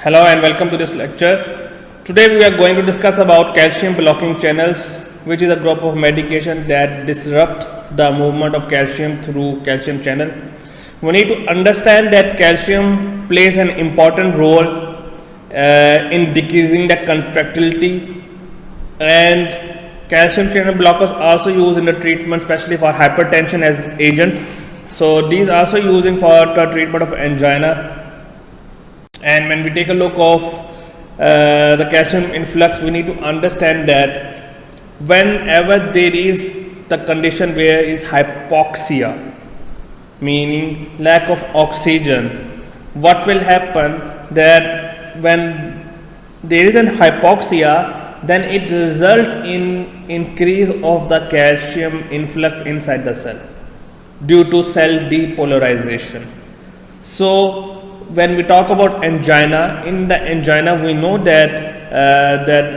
Hello and welcome to this lecture. Today we are going to discuss about calcium blocking channels, which is a group of medication that disrupt the movement of calcium through calcium channel. We need to understand that calcium plays an important role in decreasing the contractility, and calcium channel blockers also used in the treatment, especially for hypertension as agents. So these are also using for the treatment of angina. And when we take a look of the calcium influx, we need to understand that whenever there is the condition where is hypoxia, meaning lack of oxygen, what will happen that when there is an hypoxia, then it result in increase of the calcium influx inside the cell due to cell depolarization. So when we talk about angina, in the angina we know that that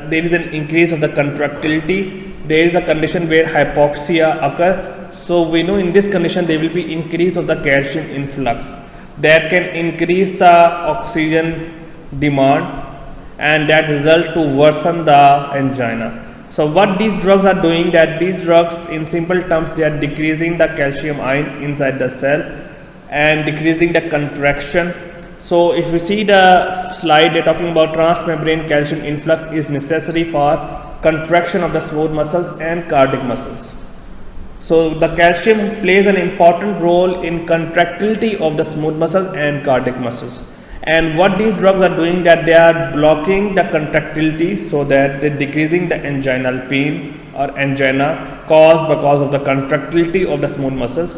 there is an increase of the contractility. There is a condition where hypoxia occur. So we know in this condition there will be increase of the calcium influx that can increase the oxygen demand, and that result to worsen the angina. So what these drugs are doing, that these drugs in simple terms they are decreasing the calcium ion inside the cell and decreasing the contraction. So if we see the slide, they're talking about transmembrane calcium influx is necessary for contraction of the smooth muscles and cardiac muscles. So the calcium plays an important role in contractility of the smooth muscles and cardiac muscles. And what these drugs are doing, that they are blocking the contractility, so that they're decreasing the anginal pain or angina caused because of the contractility of the smooth muscles.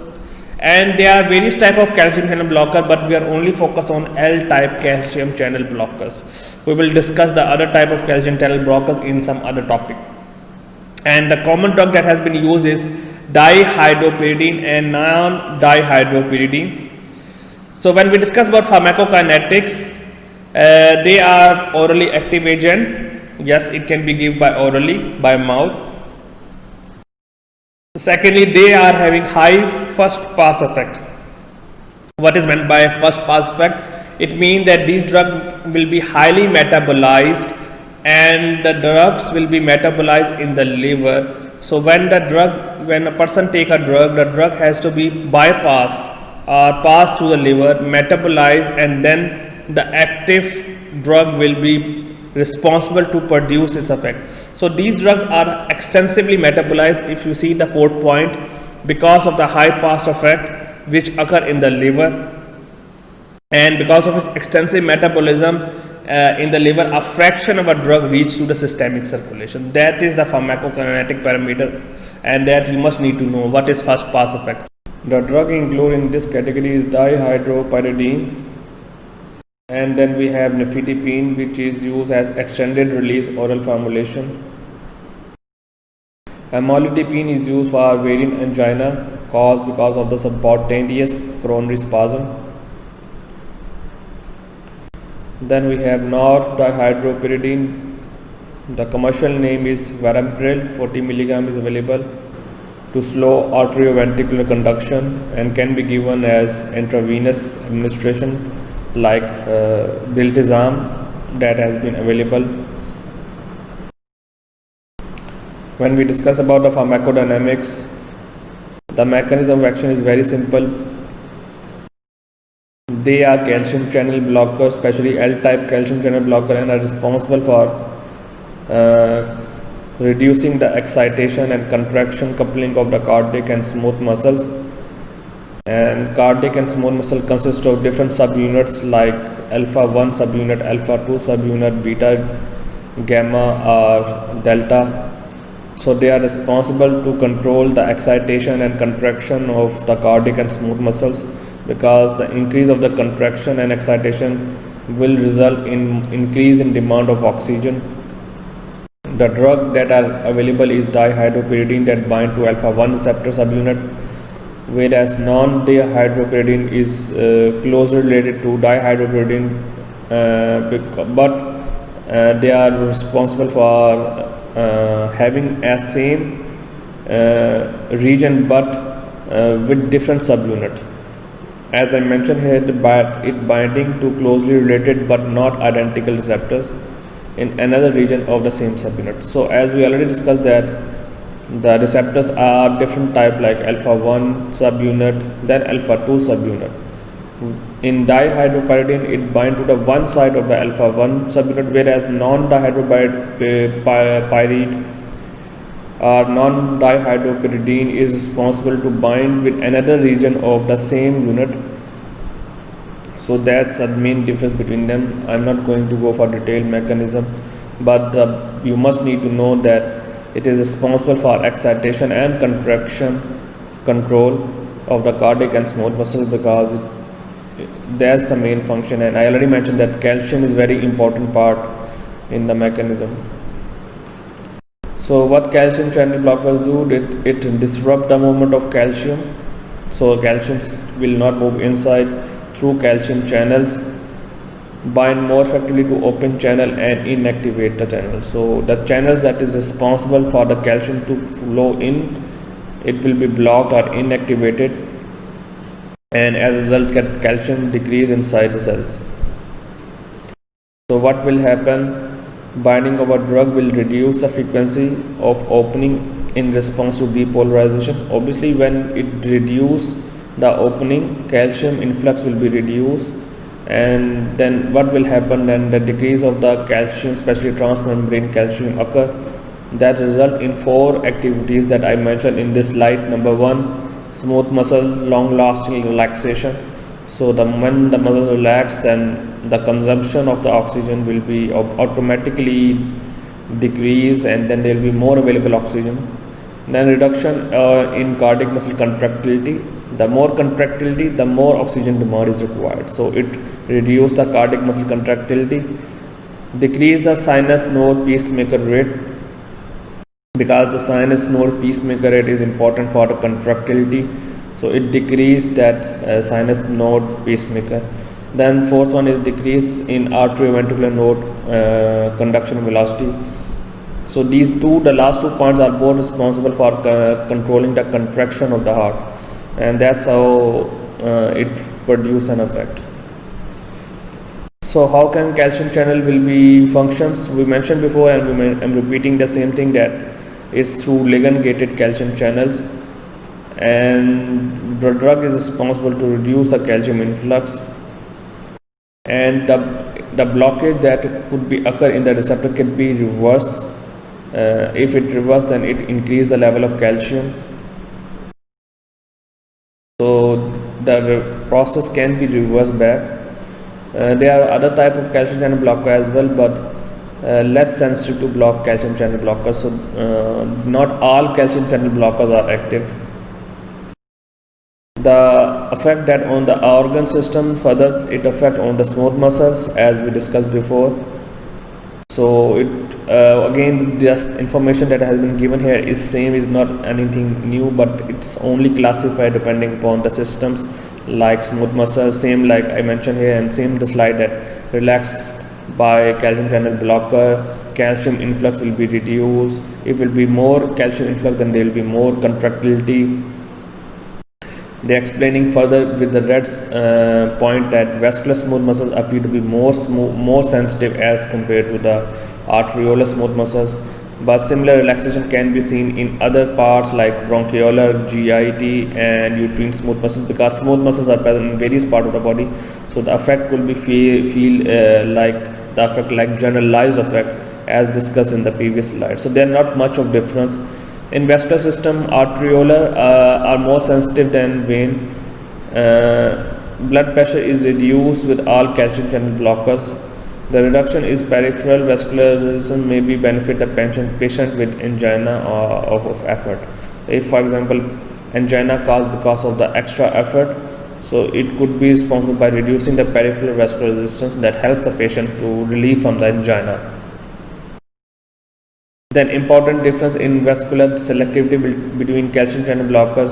And there are various type of calcium channel blocker, but we are only focused on L type calcium channel blockers. We will discuss the other type of calcium channel blockers in some other topic. And the common drug that has been used is dihydropyridine and non-dihydropyridine. So when we discuss about pharmacokinetics, they are orally active agent. Yes, it can be given by orally, by mouth. Secondly, they are having high first pass effect. What is meant by first pass effect? It means that these drugs will be highly metabolized, and the drugs will be metabolized in the liver. So when a person take a drug, the drug has to be bypass or pass through the liver, metabolized, and then the active drug will be responsible to produce its effect. So these drugs are extensively metabolized. If you see the fourth point, because of the high pass effect which occur in the liver, and because of its extensive metabolism in the liver, a fraction of a drug reach to the systemic circulation. That is the pharmacokinetic parameter, and that you must need to know what is first pass effect. The drug included in this category is dihydropyridine, and then we have nifedipine, which is used as extended release oral formulation. Amlodipine is used for variant angina caused because of the spontaneous coronary spasm. Then we have nor-dihydropyridine. The commercial name is Varampril. 40 mg is available to slow arterioventricular conduction and can be given as intravenous administration like diltiazem that has been available. When we discuss about the pharmacodynamics, the mechanism of action is very simple. They are calcium channel blockers, especially L-type calcium channel blocker, and are responsible for reducing the excitation and contraction coupling of the cardiac and smooth muscles. And cardiac and smooth muscle consist of different subunits like alpha 1 subunit, alpha 2 subunit, beta, gamma or delta. So they are responsible to control the excitation and contraction of the cardiac and smooth muscles, because the increase of the contraction and excitation will result in increase in demand of oxygen. The drug that are available is dihydropyridine that bind to alpha 1 receptor subunit, whereas non-dihydropyridine is closely related to dihydropyridine, but they are responsible for having a same region but with different subunit. As I mentioned here, it binding to closely related but not identical receptors in another region of the same subunit. So as we already discussed that the receptors are different type like alpha 1 subunit, then alpha 2 subunit. In dihydropyridine, it binds to the one side of the alpha 1 subunit, whereas non-dihydropyrid or non-dihydropyridine is responsible to bind with another region of the same unit. So that's the main difference between them. I'm not going to go for detailed mechanism, but you must need to know that it is responsible for excitation and contraction control of the cardiac and smooth muscles, because that's the main function. And I already mentioned that calcium is very important part in the mechanism. So what calcium channel blockers do, it disrupt the movement of calcium, so calcium will not move inside through calcium channels, bind more effectively to open channel and inactivate the channel. So the channels that is responsible for the calcium to flow in, it will be blocked or inactivated, and as a result calcium decrease inside the cells. So what will happen? Binding of a drug will reduce the frequency of opening in response to depolarization. Obviously, when it reduces the opening, calcium influx will be reduced, and then what will happen? Then the decrease of the calcium, especially transmembrane calcium, occur. That result in 4 activities that I mentioned in this slide. Number 1, smooth muscle long-lasting relaxation. So when the muscles relax, then the consumption of the oxygen will be automatically decrease, and then there will be more available oxygen. Then reduction in cardiac muscle contractility. The more contractility, the more oxygen demand is required. So it reduces the cardiac muscle contractility, decrease the sinus node pacemaker rate, because the sinus node pacemaker rate is important for the contractility. So it decreases that sinus node pacemaker. Then fourth one is decrease in arterioventricular node conduction velocity. So these the last 2 points are both responsible for controlling the contraction of the heart, and that's how it produces an effect. So how can calcium channel will be functions? We mentioned before, and I'm repeating the same thing, that it's through ligand gated calcium channels, and the drug is responsible to reduce the calcium influx, and the blockage that could be occur in the receptor can be reversed. If it reverses, then it increases the level of calcium. So the process can be reversed back. There are other type of calcium channel blocker as well, but less sensitive to block calcium channel blockers. So not all calcium channel blockers are active. The effect that on the organ system, further it affect on the smooth muscles, as we discussed before. So it again, just information that has been given here is same, is not anything new, but it's only classified depending upon the systems. Like smooth muscle, same like I mentioned here, and same the slide, that relaxed by calcium channel blocker, calcium influx will be reduced. It will be more calcium influx, then there will be more contractility. They are explaining further with the red point that vascular smooth muscles appear to be more sensitive as compared to the arteriolar smooth muscles, but similar relaxation can be seen in other parts like bronchiolar, GIT and uterine smooth muscles, because smooth muscles are present in various parts of the body. So the effect will be feel like the effect like generalized effect as discussed in the previous slide. So there are not much of difference. In vascular system, arteriolar are more sensitive than vein. Blood pressure is reduced with all calcium channel blockers. The reduction is peripheral vascularization may be benefit the patient with angina of effort. If for example angina caused because of the extra effort, so it could be responsible by reducing the peripheral vascular resistance that helps the patient to relieve from the angina. Then important difference in vascular selectivity between calcium channel blockers.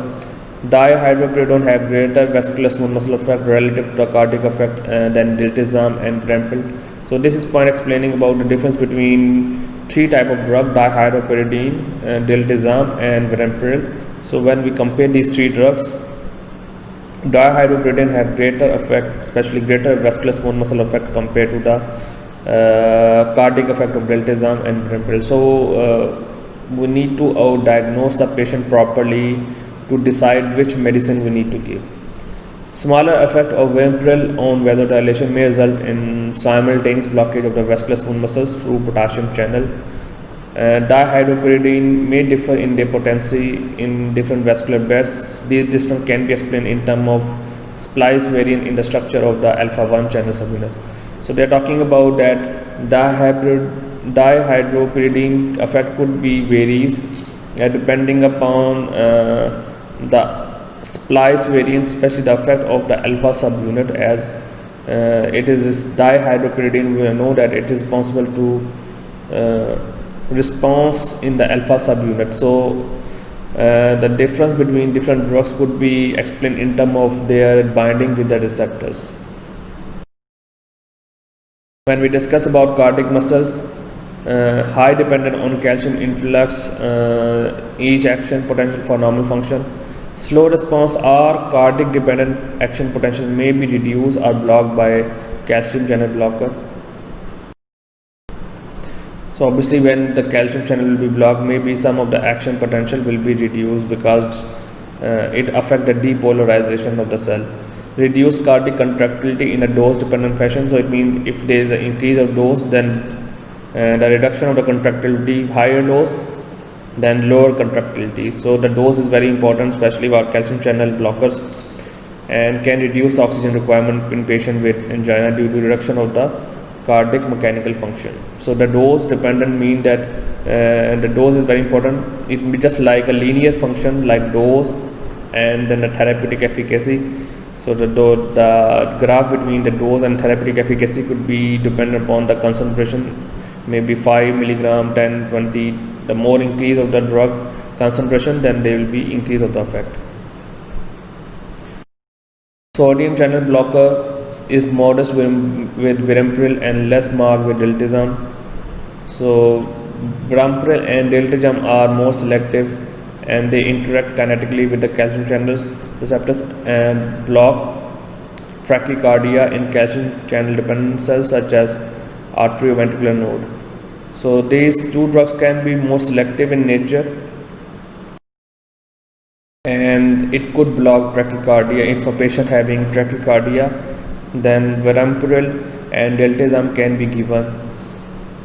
Dihydropyridone have greater vascular smooth muscle effect relative to the cardiac effect than diltiazem and brempil. So this is point explaining about the difference between 3 type of drug: dihydropyridine, diltiazem and brempil. So when we compare these 3 drugs, Dihydropyridine have greater effect, especially greater vascular smooth muscle effect compared to the cardiac effect of diltiazem and Virampril. So we need to diagnose the patient properly to decide which medicine we need to give. Smaller effect of Virampril on vasodilation may result in simultaneous blockage of the vascular smooth muscles through potassium channel. Dihydropyridine may differ in their potency in different vascular beds. These difference can be explained in terms of splice variant in the structure of the alpha 1 channel subunit. So they are talking about that dihydropyridine effect could be varies depending upon the splice variant, especially the effect of the alpha subunit, as it is this dihydropyridine. We know that it is responsible to response in the alpha subunit. So the difference between different drugs could be explained in terms of their binding with the receptors. When we discuss about cardiac muscles, high dependent on calcium influx, each action potential for normal function. Slow response or cardiac dependent action potential may be reduced or blocked by calcium channel blocker. So obviously when the calcium channel will be blocked, maybe some of the action potential will be reduced because it affects the depolarization of the cell. Reduce cardiac contractility in a dose dependent fashion. So it means if there is an increase of dose, then the reduction of the contractility, higher dose, then lower contractility. So the dose is very important, especially for calcium channel blockers, and can reduce oxygen requirement in patient with angina due to reduction of the cardiac mechanical function. So the dose dependent mean that the dose is very important. It will be just like a linear function like dose and then the therapeutic efficacy. So the graph between the dose and therapeutic efficacy could be dependent upon the concentration, maybe 5 milligram, 10, 20. The more increase of the drug concentration, then there will be increase of the effect. Sodium channel blocker is modest with Virampril and less marked with diltiazem. So Virampril and diltiazem are more selective, and they interact kinetically with the calcium channels receptors and block tachycardia in calcium channel dependent cells such as arterioventricular node. So these two drugs can be more selective in nature, and it could block tachycardia. If a patient having tachycardia, then Virampril and diltiazem can be given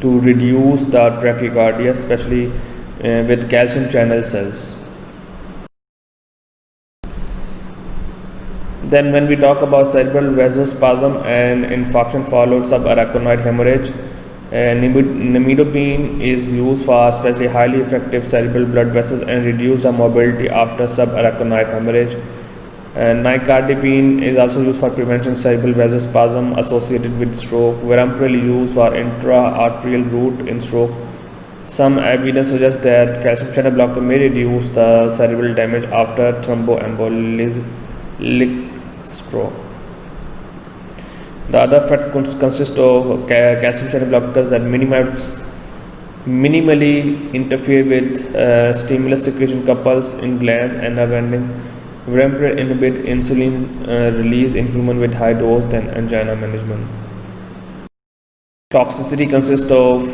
to reduce the tachycardia, especially with calcium channel cells. Then when we talk about cerebral vasospasm and infarction followed subarachnoid hemorrhage, nimidopine is used for especially highly effective cerebral blood vessels and reduce the mobility after subarachnoid hemorrhage. Nicardipine is also used for prevention cerebral vasospasm associated with stroke. Virampril is used for intra-arterial route in stroke. Some evidence suggests that calcium channel blocker may reduce the cerebral damage after thromboembolic stroke. The other effect consists of calcium channel blockers that minimally interfere with stimulus secretion couples in glands and nerve-ending. Virampril inhibit insulin release in human with high dose than angina management. Toxicity consists of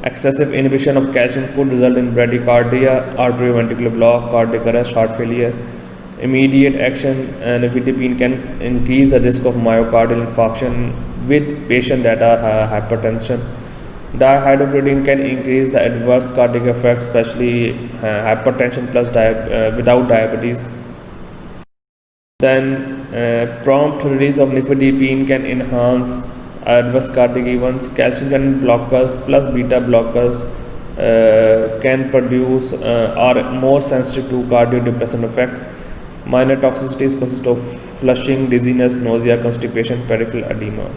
excessive inhibition of calcium could result in bradycardia, arterioventricular block, cardiac arrest, heart failure. Immediate action nifedipine can increase the risk of myocardial infarction with patients that are hypertension. Dihydropyridine can increase the adverse cardiac effects, especially hypertension plus without diabetes. Then prompt release of nifedipine can enhance adverse cardiac events. Calcium channel blockers plus beta blockers can produce are more sensitive to cardiodepressant effects. Minor toxicities consist of flushing, dizziness, nausea, constipation, peripheral edema.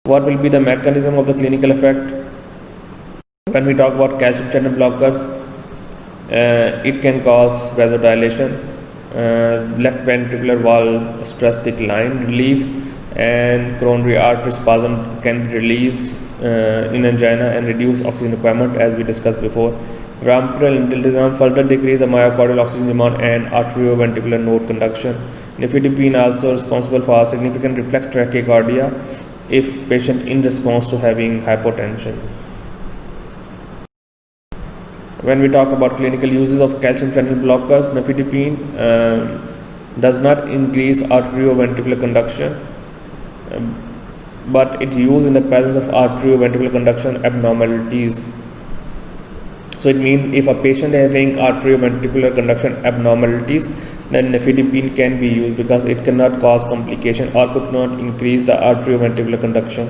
What will be the mechanism of the clinical effect? When we talk about calcium channel blockers, it can cause vasodilation, left ventricular wall stress decline, relief, and coronary artery spasm can relieve in angina and reduce oxygen requirement, as we discussed before. Virampril and diltiazem further decrease the myocardial oxygen demand and arterioventricular node conduction. Nifedipine also responsible for significant reflex tachycardia if patient in response to having hypotension. When we talk about clinical uses of calcium channel blockers, nifedipine does not increase arterioventricular conduction, but it used in the presence of arterioventricular conduction abnormalities. So it means if a patient having arterioventricular conduction abnormalities, then nifedipine can be used because it cannot cause complication or could not increase the arterioventricular conduction.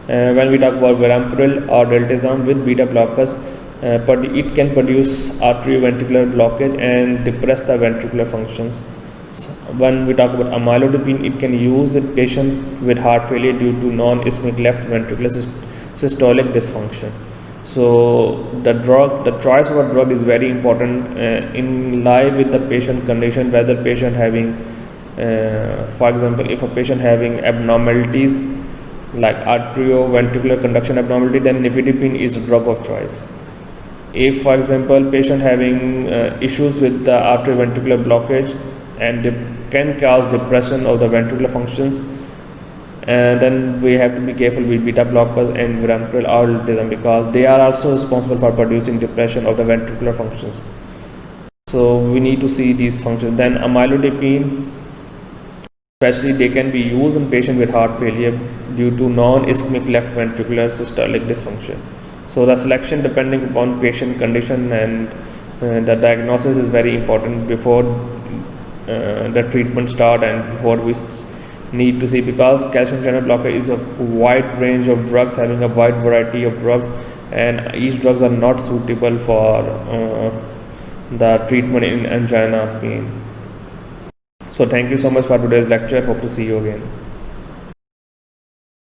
When we talk about verapamil or deltazam with beta blockers, it can produce arterioventricular blockage and depress the ventricular functions. So when we talk about amlodipine, it can use in patient with heart failure due to non-ischemic left ventricular systolic dysfunction. So the choice of a drug is very important in line with the patient condition, whether patient having, for example, if a patient having abnormalities like arterioventricular conduction abnormality, then nifedipine is a drug of choice. If, for example, patient having issues with the arterioventricular blockage and can cause depression of the ventricular functions, then we have to be careful with beta blockers and verapamil or deltazam because they are also responsible for producing depression of the ventricular functions. So we need to see these functions. Then amlodipine, especially they can be used in patient with heart failure due to non-ischemic left ventricular systolic dysfunction. So the selection depending upon patient condition and the diagnosis is very important before the treatment start and before we need to see, because calcium channel blocker is a wide range of drugs, having a wide variety of drugs, and each drugs are not suitable for the treatment in angina pain. So thank you so much for today's lecture. Hope to see you again.